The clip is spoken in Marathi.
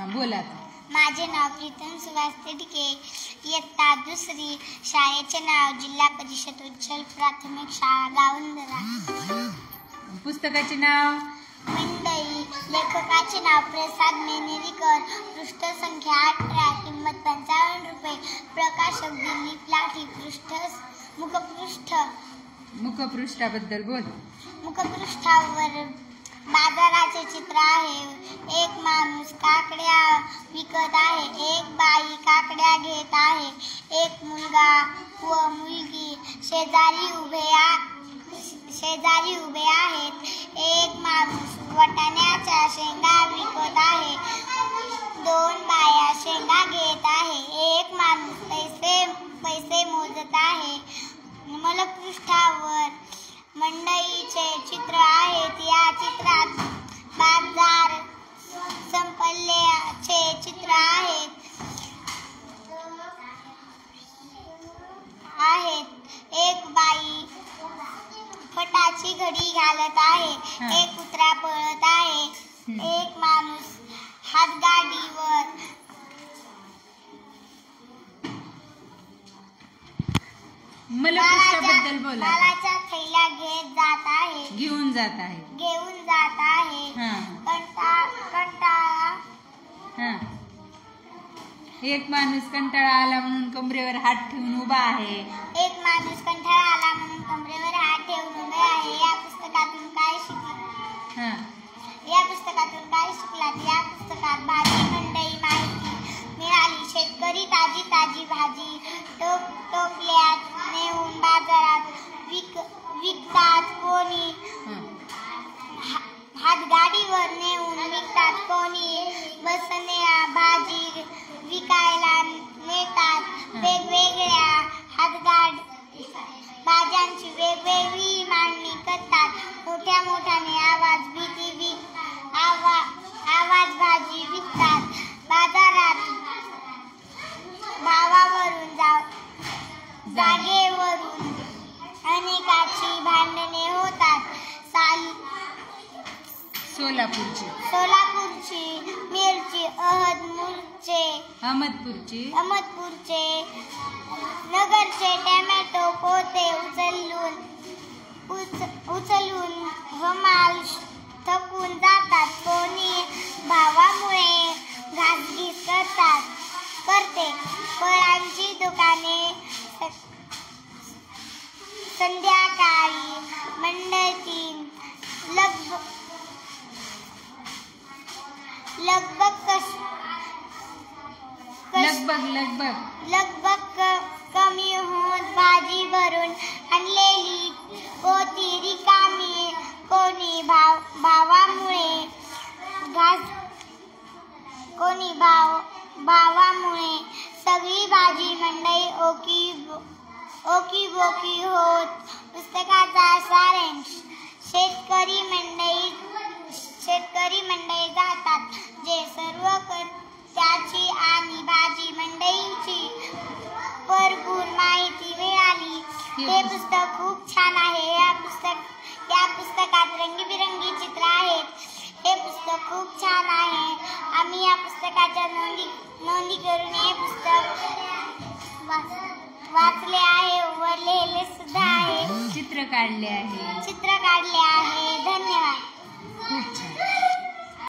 बोला. माझे नाव प्रीतम सुभाष तिडके, इयत्ता दुसरी, शाळेचे नाव जिल्हा परिषद उज्ज्वल प्राथमिक शाळा गावंदरा. पुस्तकाचे नाव? मंडई. लेखकाचे नाव प्रसाद मेनेरीकर. पृष्ठ संख्या 18, किंमत 55 रुपये. प्रकाशक दिलीप लाठी. मुखपृष्ठ. मुखपृष्ठाबद्दल बोल. मुखपृष्ठावर बाजाराचे चित्र आहे. एक माणूस काकड्या विकत आहे. एक बाई काकड्या घेत आहे. एक मुलगा व मुलगी शेजारी उभे आहेत. एक माणूस वाटाण्याच्या शेंगा विकत आहे. दोन बाया शेंगा घेत आहे. एक माणूस पैसे मोजत आहे. मुखपृष्ठावर मंडईचे चित्र आहेत. या चित्रात बाजार संपल्याचे चित्र आहेत. एक बाई फटाची घडी घालत आहे. एक कुत्रा पळत आहे. एक माणूस हातगाडीवर मुखपृष्ठाबद्दल बोला. मालाच्या थैल्या घेऊन जात आहे. कंटाळा. एक माणूस कंटाळा आला म्हणून कमरेवर हात ठेवून उभा आहे. एक माणूस कंटाळा आला म्हणून कमरेवर हात ठेवून उभे आहे. या पुस्तकातून काय शिकलात? या पुस्तकात भाजी मंडई माहिती मिळाली. शेतकरी ताजी भाजी टोपल्यात नेऊन बाजारात विकतात. कोणी हातगाडीवर नेऊन विकतात. कोणी बसने भाजी विकायला नेतात. वेगवेगळ्या भाज्यांची वेगवेगळी मांडणी करतात. मोठ्याने आवाज भाजी विकतात. बाजारात भावावरून जागेवरून अनेकाची भांडणे होतात. सोलापूरची मिरची, अहमदपूरचे नगरचे टोमॅटो पोते उचलून हमाल थकून जातात. कोणी भावामुळे घासघीस करते. फळांची दुकाने संध्याकाळी मंडईतील लगबग कमी होत भाजी भरून आणलेली पोती रिकामी. कोणी भावामुळे सगळी भाजी मंडई ओकीबोकी होत. पुस्तकाचा सारांश. शेतकरी मंडई जातात. जे सर्व त्याची आणि भाजी मंडईची भरपूर माहिती मिळाली. हे पुस्तक खूप छान आहे. या पुस्तकात रंगीबिरंगी चित्र आहेत. हे पुस्तक खूप छान आहे. आम्ही या पुस्तकाच्या नोंदी करून हे पुस्तक वाचले आहे व लिहिले सुद्धा आहे. चित्र काढले आहे. धन्यवाद. खूप